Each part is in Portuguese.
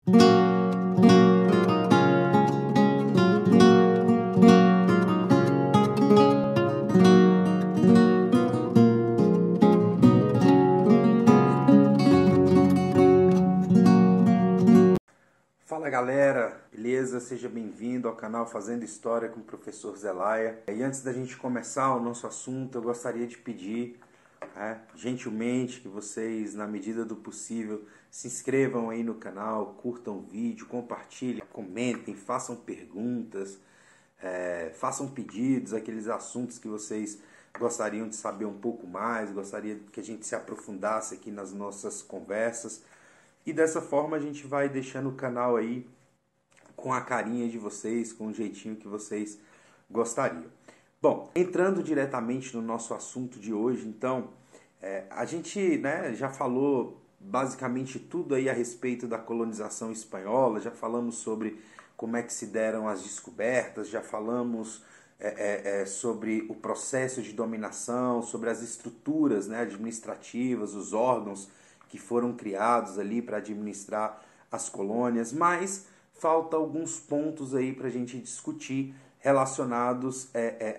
Fala galera, beleza? Seja bem-vindo ao canal Fazendo História com o professor Zelaya. E antes da gente começar o nosso assunto, eu gostaria de pedir, gentilmente, que vocês, na medida do possível, se inscrevam aí no canal, curtam o vídeo, compartilhem, comentem, façam perguntas, façam pedidos, aqueles assuntos que vocês gostariam de saber um pouco mais, gostaria que a gente se aprofundasse aqui nas nossas conversas. E dessa forma a gente vai deixando o canal aí com a carinha de vocês, com o jeitinho que vocês gostariam. Bom, entrando diretamente no nosso assunto de hoje, então, a gente já falou basicamente tudo aí a respeito da colonização espanhola, já falamos sobre como é que se deram as descobertas, já falamos sobre o processo de dominação, sobre as estruturas administrativas, os órgãos que foram criados ali para administrar as colônias, mas falta alguns pontos aí para a gente discutir relacionados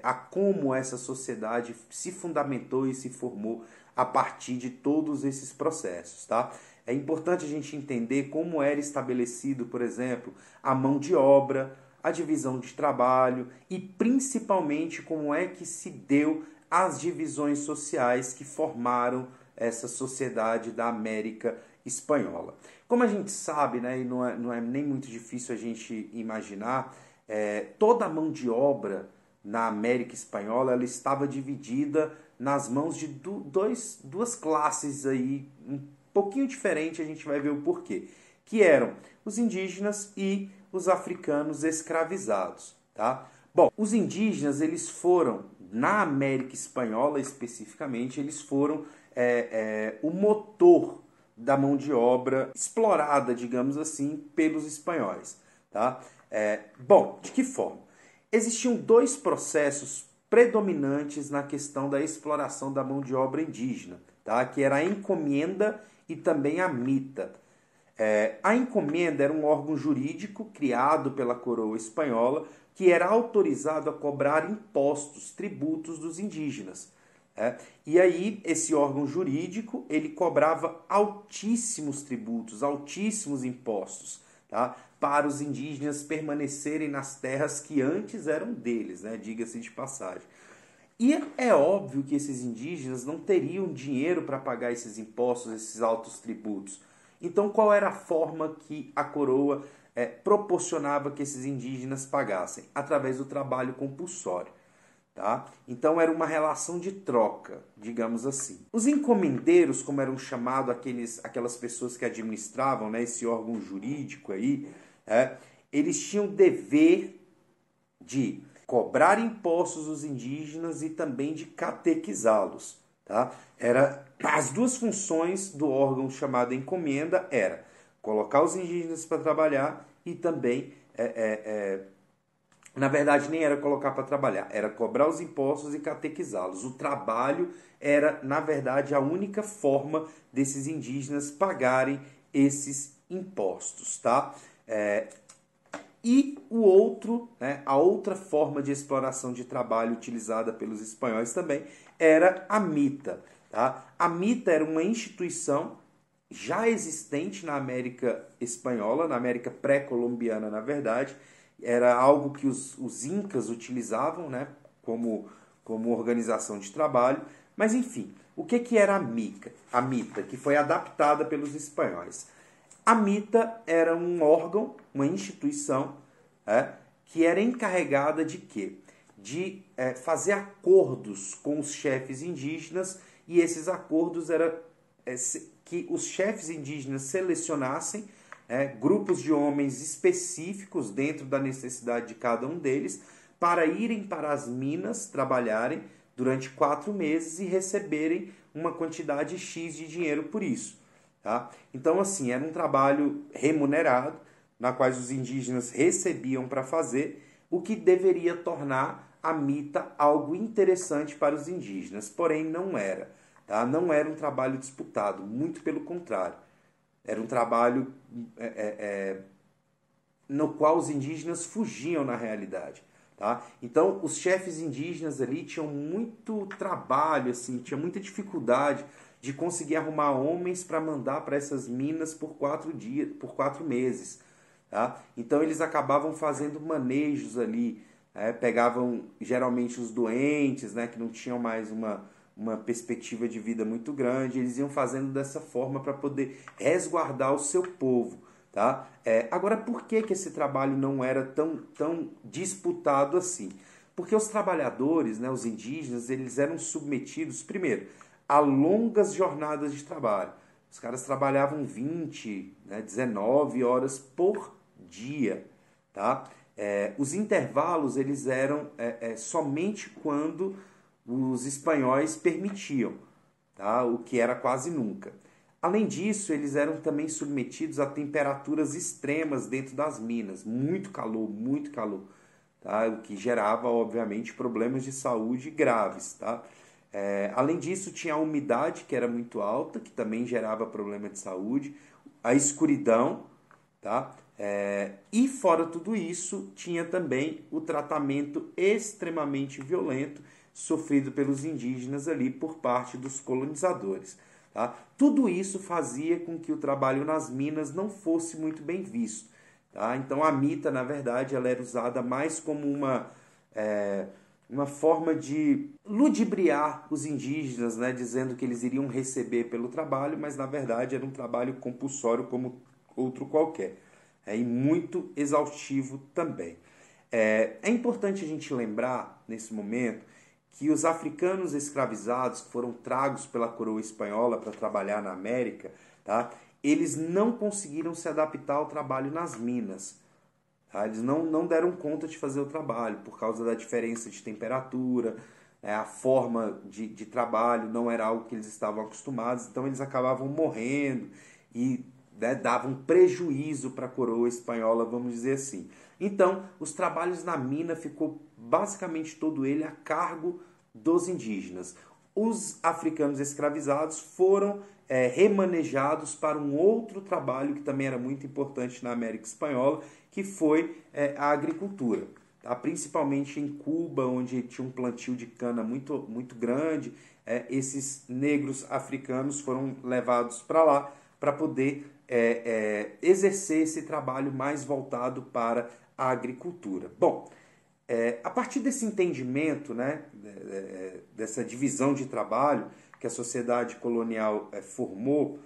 a como essa sociedade se fundamentou e se formou a partir de todos esses processos, tá? É importante a gente entender como era estabelecido, por exemplo, a mão de obra, a divisão de trabalho e principalmente como é que se deu as divisões sociais que formaram essa sociedade da América Espanhola. Como a gente sabe, e não é nem muito difícil a gente imaginar, toda a mão de obra na América Espanhola ela estava dividida nas mãos de duas classes aí, um pouquinho diferente, a gente vai ver o porquê, que eram os indígenas e os africanos escravizados, tá? Bom, os indígenas, eles foram, na América Espanhola especificamente, eles foram o motor da mão de obra explorada, digamos assim, pelos espanhóis. Tá? Bom, de que forma? Existiam dois processos predominantes na questão da exploração da mão de obra indígena, tá? Que era a encomenda e também a mita. A encomenda era um órgão jurídico criado pela coroa espanhola que era autorizado a cobrar impostos, tributos dos indígenas. E aí, esse órgão jurídico, ele cobrava altíssimos tributos, altíssimos impostos, tá? Para os indígenas permanecerem nas terras que antes eram deles, diga-se de passagem. E é óbvio que esses indígenas não teriam dinheiro para pagar esses impostos, esses altos tributos. Então, qual era a forma que a coroa proporcionava que esses indígenas pagassem? Através do trabalho compulsório. Tá? Então era uma relação de troca, digamos assim. Os encomendeiros, como eram chamados aquelas pessoas que administravam esse órgão jurídico aí, eles tinham o dever de cobrar impostos dos indígenas e também de catequizá-los. Tá? As duas funções do órgão chamado encomenda era colocar os indígenas para trabalhar e também na verdade, nem era colocar para trabalhar, era cobrar os impostos e catequizá-los. O trabalho era, na verdade, a única forma desses indígenas pagarem esses impostos, tá? E o outro, a outra forma de exploração de trabalho utilizada pelos espanhóis também era a mita. Tá? A mita era uma instituição já existente na América Espanhola, na América pré-colombiana, na verdade. Era algo que os incas utilizavam como organização de trabalho. Mas, enfim, o que era a mita, que foi adaptada pelos espanhóis? A mita era um órgão, uma instituição, que era encarregada de quê? De fazer acordos com os chefes indígenas, e esses acordos eram que os chefes indígenas selecionassem grupos de homens específicos dentro da necessidade de cada um deles para irem para as minas trabalharem durante 4 meses e receberem uma quantidade X de dinheiro por isso. Tá? Então, assim, era um trabalho remunerado, na qual os indígenas recebiam para fazer, o que deveria tornar a mita algo interessante para os indígenas. Porém, não era. Tá? Não era um trabalho disputado, muito pelo contrário. Era um trabalho no qual os indígenas fugiam na realidade. Tá? Então, os chefes indígenas ali tinham muito trabalho, assim, tinha muita dificuldade de conseguir arrumar homens para mandar para essas minas por 4 dias, por 4 meses. Tá? Então, eles acabavam fazendo manejos ali, pegavam geralmente os doentes, né, que não tinham mais uma perspectiva de vida muito grande, eles iam fazendo dessa forma para poder resguardar o seu povo. Tá? Agora, por que esse trabalho não era tão disputado assim? Porque os trabalhadores, né, os indígenas, eles eram submetidos, primeiro, a longas jornadas de trabalho. Os caras trabalhavam 20, né, 19 horas por dia. Tá? Os intervalos eles eram somente quando os espanhóis permitiam, tá? O que era quase nunca. Além disso, eles eram também submetidos a temperaturas extremas dentro das minas, muito calor, tá? O que gerava, obviamente, problemas de saúde graves. Tá? Além disso, tinha a umidade, que era muito alta, que também gerava problema de saúde, a escuridão, tá? E fora tudo isso, tinha também o tratamento extremamente violento sofrido pelos indígenas ali por parte dos colonizadores. Tá? Tudo isso fazia com que o trabalho nas minas não fosse muito bem visto. Tá? Então a mita, na verdade, ela era usada mais como uma forma de ludibriar os indígenas, né? Dizendo que eles iriam receber pelo trabalho, mas na verdade era um trabalho compulsório como outro qualquer. E muito exaustivo também. É importante a gente lembrar, nesse momento, que os africanos escravizados que foram tragos pela coroa espanhola para trabalhar na América, tá? Eles não conseguiram se adaptar ao trabalho nas minas. Tá? Eles não deram conta de fazer o trabalho por causa da diferença de temperatura, a forma de trabalho não era algo que eles estavam acostumados, então eles acabavam morrendo e, né, davam prejuízo para a coroa espanhola, vamos dizer assim. Então, os trabalhos na mina ficou basicamente todo ele a cargo dos indígenas. Os africanos escravizados foram remanejados para um outro trabalho que também era muito importante na América Espanhola, que foi a agricultura. Tá? Principalmente em Cuba, onde tinha um plantio de cana muito grande, esses negros africanos foram levados para lá para poder exercer esse trabalho mais voltado para a agricultura. Bom, a partir desse entendimento, né, dessa divisão de trabalho que a sociedade colonial formou,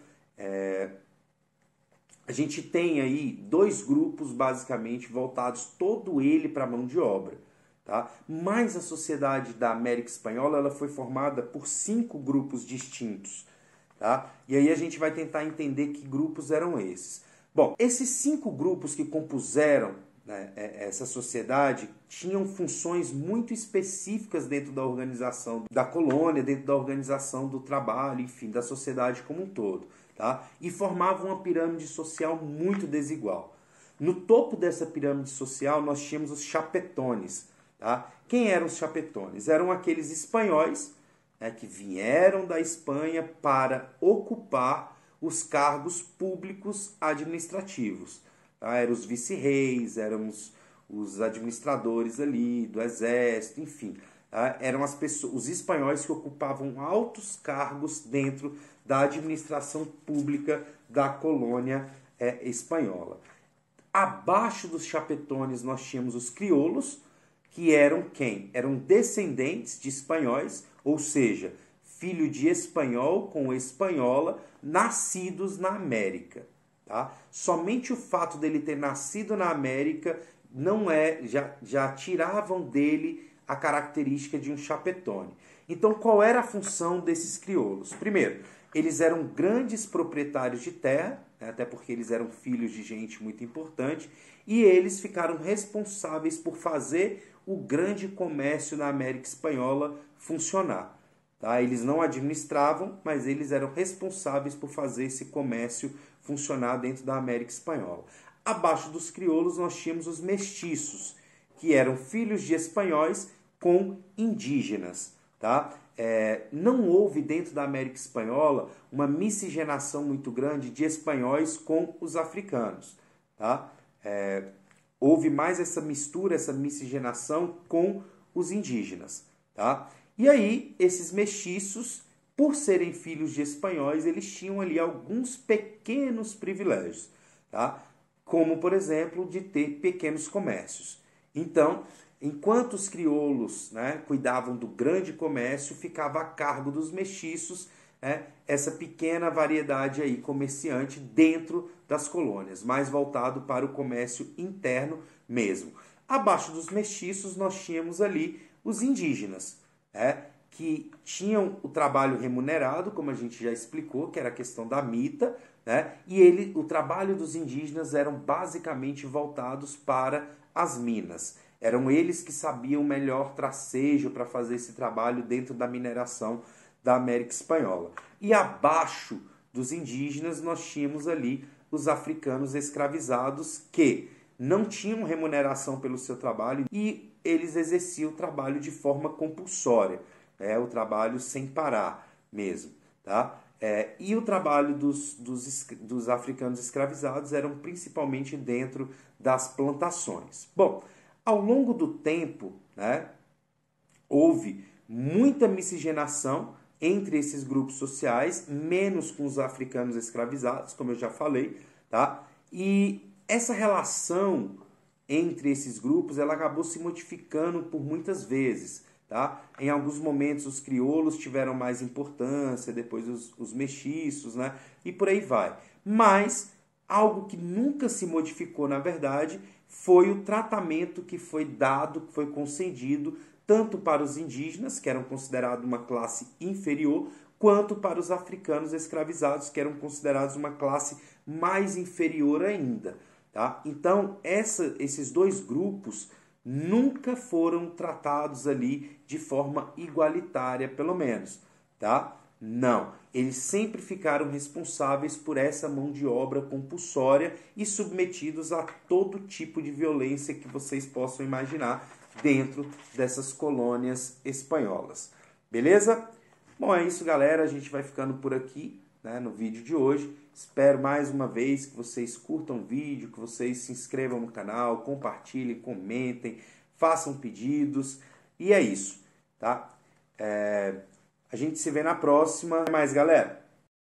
a gente tem aí 2 grupos basicamente voltados todo ele para a mão de obra. Tá? Mas a sociedade da América Espanhola ela foi formada por 5 grupos distintos. Tá? E aí a gente vai tentar entender que grupos eram esses. Bom, esses 5 grupos que compuseram, né, essa sociedade tinham funções muito específicas dentro da organização da colônia, dentro da organização do trabalho, enfim, da sociedade como um todo. Tá? E formavam uma pirâmide social muito desigual. No topo dessa pirâmide social nós tínhamos os chapetones. Tá? Quem eram os chapetones? Eram aqueles espanhóis, né, que vieram da Espanha para ocupar os cargos públicos administrativos. Tá? Eram os vice-reis, eram os administradores ali do exército, enfim. Tá? Eram as pessoas, os espanhóis que ocupavam altos cargos dentro da administração pública da colônia espanhola. Abaixo dos chapetones nós tínhamos os crioulos, que eram quem? Eram descendentes de espanhóis, ou seja, filho de espanhol com espanhola, nascidos na América. Tá? Somente o fato dele ter nascido na América já tiravam dele a característica de um chapetone. Então, qual era a função desses crioulos? Primeiro, eles eram grandes proprietários de terra, né, até porque eles eram filhos de gente muito importante, e eles ficaram responsáveis por fazer o grande comércio na América Espanhola funcionar. Tá? Eles não administravam, mas eles eram responsáveis por fazer esse comércio funcionar dentro da América Espanhola. Abaixo dos crioulos nós tínhamos os mestiços, que eram filhos de espanhóis com indígenas. Tá? Não houve dentro da América Espanhola uma miscigenação muito grande de espanhóis com os africanos. Tá? houve mais essa mistura, essa miscigenação com os indígenas, tá? E aí, esses mestiços, por serem filhos de espanhóis, eles tinham ali alguns pequenos privilégios, tá? Como, por exemplo, de ter pequenos comércios. Então, enquanto os crioulos, né, cuidavam do grande comércio, ficava a cargo dos mestiços, né, essa pequena variedade aí comerciante dentro das colônias, mais voltado para o comércio interno mesmo. Abaixo dos mestiços nós tínhamos ali os indígenas, né, que tinham o trabalho remunerado, como a gente já explicou, que era a questão da mita, né, e o trabalho dos indígenas eram basicamente voltados para as minas. Eram eles que sabiam o melhor tracejo para fazer esse trabalho dentro da mineração da América Espanhola. E abaixo dos indígenas nós tínhamos ali os africanos escravizados que não tinham remuneração pelo seu trabalho e eles exerciam o trabalho de forma compulsória, né? O trabalho sem parar mesmo, tá? E o trabalho dos africanos escravizados eram principalmente dentro das plantações. Bom, ao longo do tempo, né, houve muita miscigenação entre esses grupos sociais, menos com os africanos escravizados, como eu já falei, tá? E essa relação entre esses grupos, ela acabou se modificando por muitas vezes, tá? Em alguns momentos os crioulos tiveram mais importância, depois os mestiços, né? E por aí vai. Mas algo que nunca se modificou, na verdade, foi o tratamento que foi dado, que foi concedido tanto para os indígenas, que eram considerados uma classe inferior, quanto para os africanos escravizados, que eram considerados uma classe mais inferior ainda. Tá? Então, esses dois grupos nunca foram tratados ali de forma igualitária, pelo menos. Tá? Não. Eles sempre ficaram responsáveis por essa mão de obra compulsória e submetidos a todo tipo de violência que vocês possam imaginar dentro dessas colônias espanholas. Beleza? Bom, é isso, galera. A gente vai ficando por aqui, né, no vídeo de hoje. Espero mais uma vez que vocês curtam o vídeo, que vocês se inscrevam no canal, compartilhem, comentem, façam pedidos. E é isso, tá? A gente se vê na próxima. Até mais, galera!